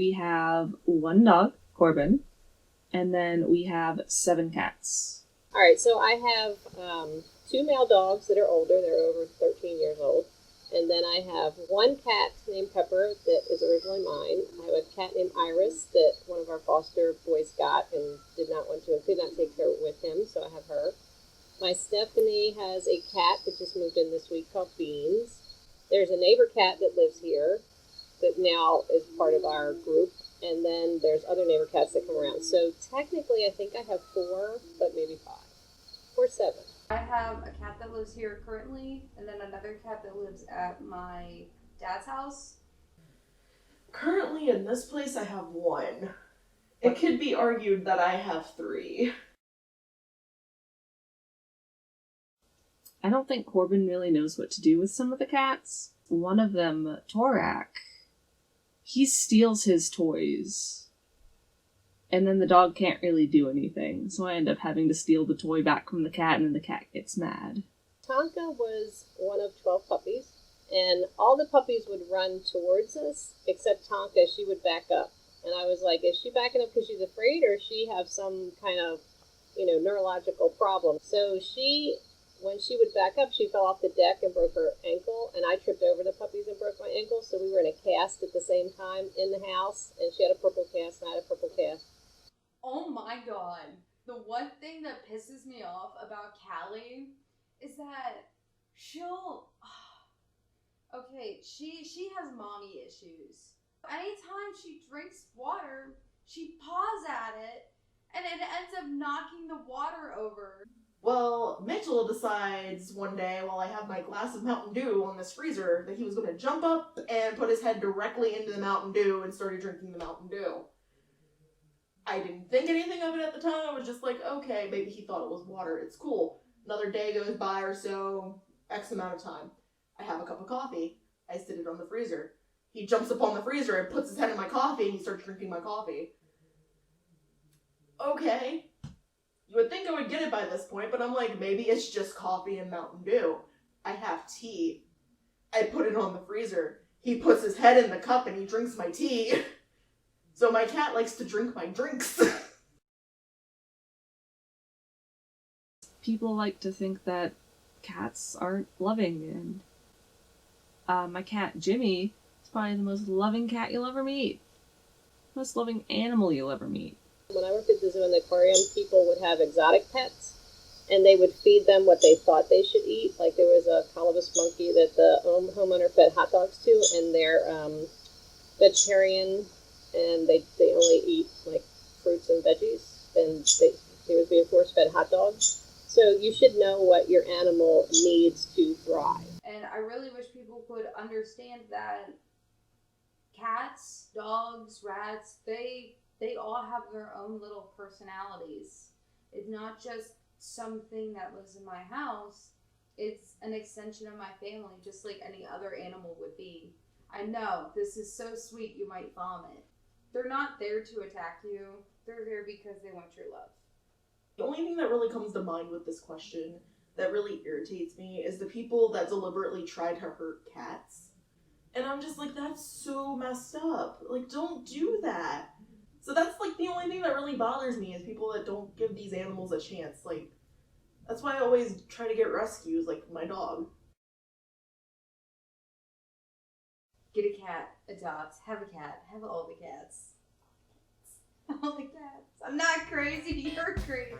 we have one dog, Corbin, and then we have 7 cats. All right, so I have 2 male dogs that are older. They're over 13 years old. And then I have 1 cat named Pepper that is originally mine. I have a cat named Iris that one of our foster boys got and did not want to and could not take her with him, so I have her. My Stephanie has a cat that just moved in this week called Beans. There's a neighbor cat that lives here that now is part of our group. And then there's other neighbor cats that come around. So technically I think I have 4, but maybe 5 or 7. I have a cat that lives here currently, and then another cat that lives at my dad's house. Currently in this place I have 1. It could be argued that I have 3. I don't think Corbin really knows what to do with some of the cats. One of them, Torak, he steals his toys. And then the dog can't really do anything, so I end up having to steal the toy back from the cat, and then the cat gets mad. Tonka was one of 12 puppies, and all the puppies would run towards us, except Tonka. She would back up. And I was like, is she backing up because she's afraid, or she have some kind of, neurological problem? So when she would back up, she fell off the deck and broke her ankle, and I tripped over the puppies and broke my ankle, so we were in a cast at the same time in the house, and she had a purple cast, and I had a purple cast. Oh my god. The one thing that pisses me off about Callie is that she'll... Okay, she has mommy issues. Anytime she drinks water, she paws at it, and it ends up knocking the water over. Well, Mitchell decides one day while I have my glass of Mountain Dew on this freezer that he was going to jump up and put his head directly into the Mountain Dew and started drinking the Mountain Dew. I didn't think anything of it at the time. I was just like, okay, maybe he thought it was water. It's cool. Another day goes by or so, X amount of time. I have a cup of coffee. I sit it on the freezer. He jumps up on the freezer and puts his head in my coffee and he starts drinking my coffee. Okay. You would think I would get it by this point, but I'm like, maybe it's just coffee and Mountain Dew. I have tea. I put it on the freezer. He puts his head in the cup and he drinks my tea. So my cat likes to drink my drinks. People like to think that cats aren't loving, and my cat, Jimmy, is probably the most loving cat you'll ever meet. Most loving animal you'll ever meet. When I worked at the zoo and the aquarium, people would have exotic pets, and they would feed them what they thought they should eat. Like there was a colobus monkey that the homeowner fed hot dogs to, and they're vegetarian, and they only eat like fruits and veggies, and they was being force-fed hot dogs. So you should know what your animal needs to thrive. And I really wish people could understand that cats, dogs, rats, they all have their own little personalities. It's not just something that lives in my house. It's an extension of my family, just like any other animal would be. I know, this is so sweet you might vomit. They're not there to attack you. They're there because they want your love. The only thing that really comes to mind with this question that really irritates me is the people that deliberately try to hurt cats. And I'm just like, that's so messed up. Like, don't do that. So that's like the only thing that really bothers me is people that don't give these animals a chance. Like, that's why I always try to get rescues, like my dog. Get a cat, adopt, have a cat, have all the cats. All the cats. I'm not crazy, you're crazy.